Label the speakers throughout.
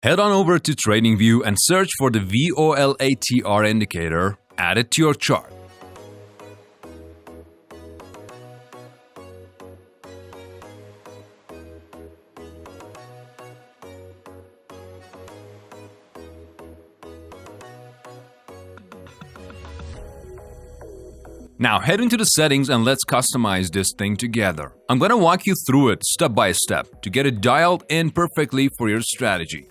Speaker 1: Head on over to TradingView and search for the VOLATR indicator, add it to your chart. Now head into the settings and let's customize this thing together. I'm gonna walk you through it step by step to get it dialed in perfectly for your strategy.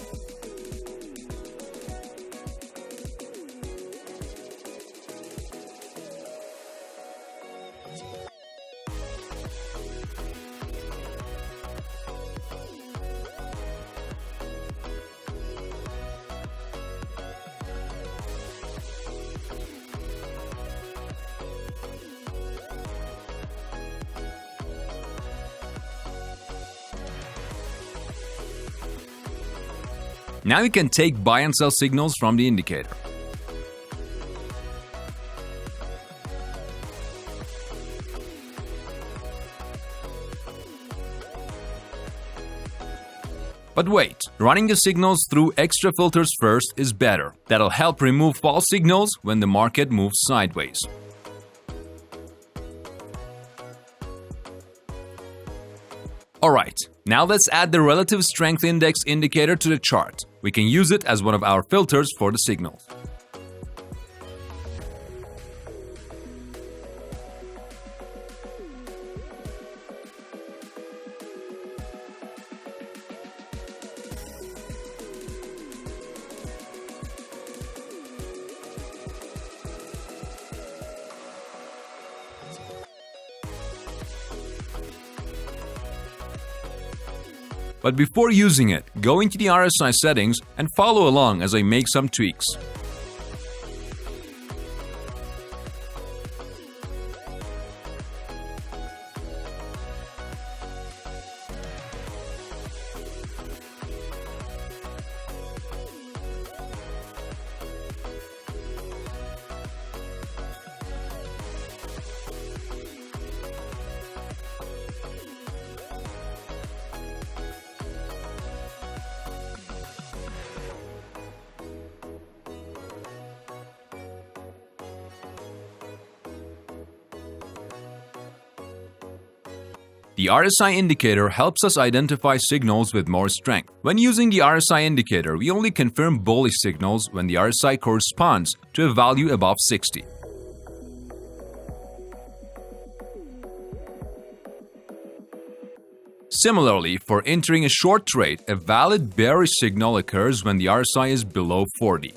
Speaker 1: Now you can take buy and sell signals from the indicator. But wait, running the signals through extra filters first is better. That'll help remove false signals when the market moves sideways. Alright, now let's add the Relative Strength Index indicator to the chart. We can use it as one of our filters for the signals. But before using it, go into the RSI settings and follow along as I make some tweaks. The RSI indicator helps us identify signals with more strength. When using the RSI indicator, we only confirm bullish signals when the RSI corresponds to a value above 60. Similarly, for entering a short trade, a valid bearish signal occurs when the RSI is below 40.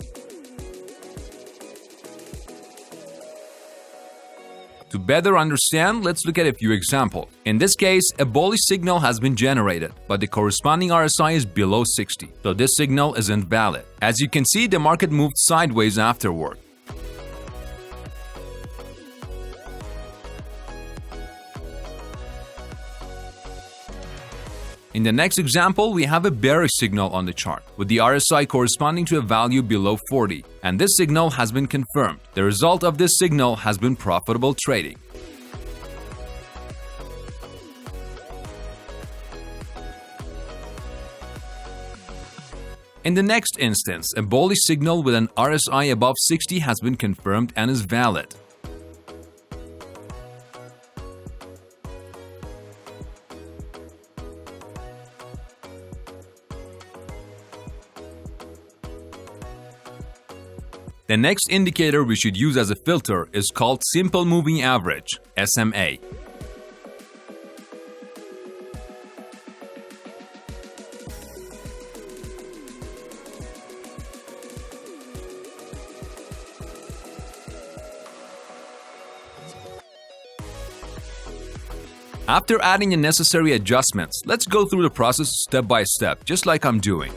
Speaker 1: To better understand, let's look at a few examples. In this case, a bullish signal has been generated, but the corresponding RSI is below 60, so this signal isn't valid. As you can see, the market moved sideways afterward. In the next example, we have a bearish signal on the chart, with the RSI corresponding to a value below 40, and this signal has been confirmed. The result of this signal has been profitable trading. In the next instance, a bullish signal with an RSI above 60 has been confirmed and is valid. The next indicator we should use as a filter is called Simple Moving Average, SMA. After adding the necessary adjustments, let's go through the process step by step, just like I'm doing.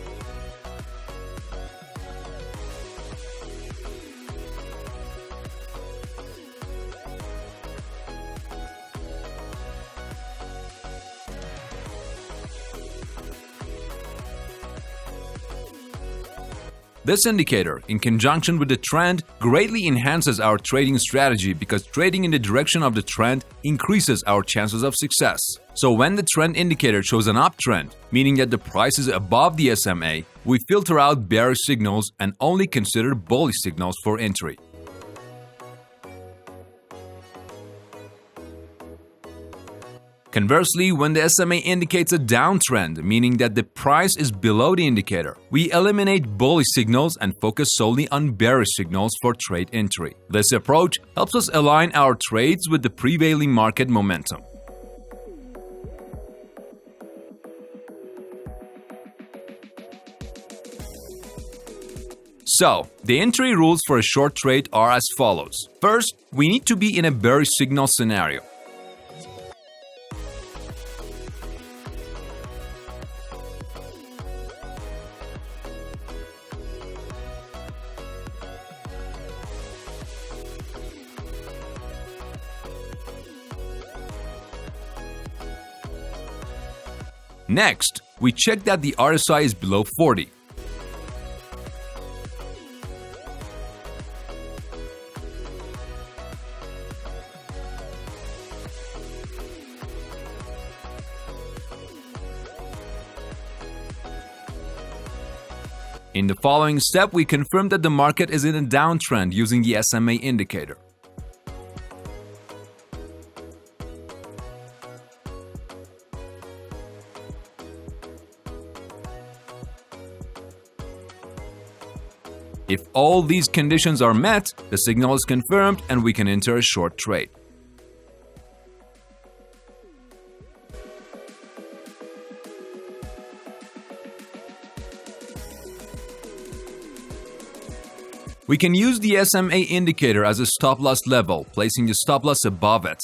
Speaker 1: This indicator, in conjunction with the trend, greatly enhances our trading strategy because trading in the direction of the trend increases our chances of success. So when the trend indicator shows an uptrend, meaning that the price is above the SMA, we filter out bearish signals and only consider bullish signals for entry. Conversely, when the SMA indicates a downtrend, meaning that the price is below the indicator, we eliminate bullish signals and focus solely on bearish signals for trade entry. This approach helps us align our trades with the prevailing market momentum. So, the entry rules for a short trade are as follows. First, we need to be in a bearish signal scenario. Next, we check that the RSI is below 40. In the following step, we confirm that the market is in a downtrend using the SMA indicator. If all these conditions are met, the signal is confirmed and we can enter a short trade. We can use the SMA indicator as a stop loss level, placing the stop loss above it.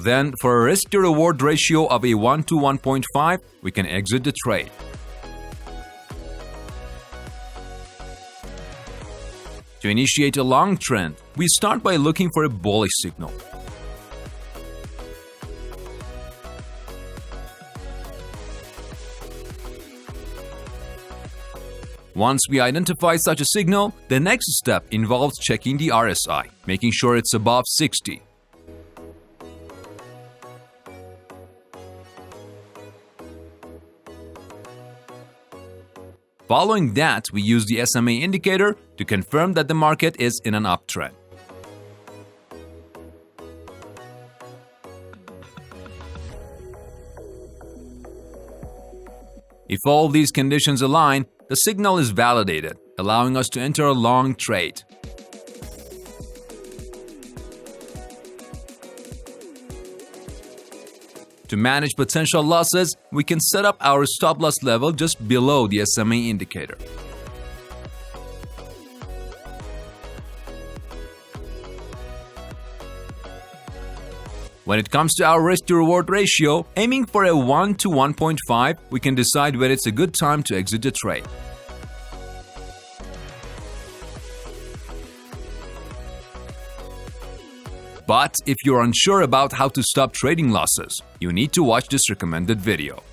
Speaker 1: Then, for a risk-to-reward ratio of a 1 to 1.5, we can exit the trade. To initiate a long trend, we start by looking for a bullish signal. Once we identify such a signal, the next step involves checking the RSI, making sure it's above 60. Following that, we use the SMA indicator to confirm that the market is in an uptrend. If all these conditions align, the signal is validated, allowing us to enter a long trade. To manage potential losses, we can set up our stop loss level just below the SMA indicator. When it comes to our risk-to-reward ratio, aiming for a 1 to 1.5, we can decide when it's a good time to exit the trade. But if you're unsure about how to stop trading losses, you need to watch this recommended video.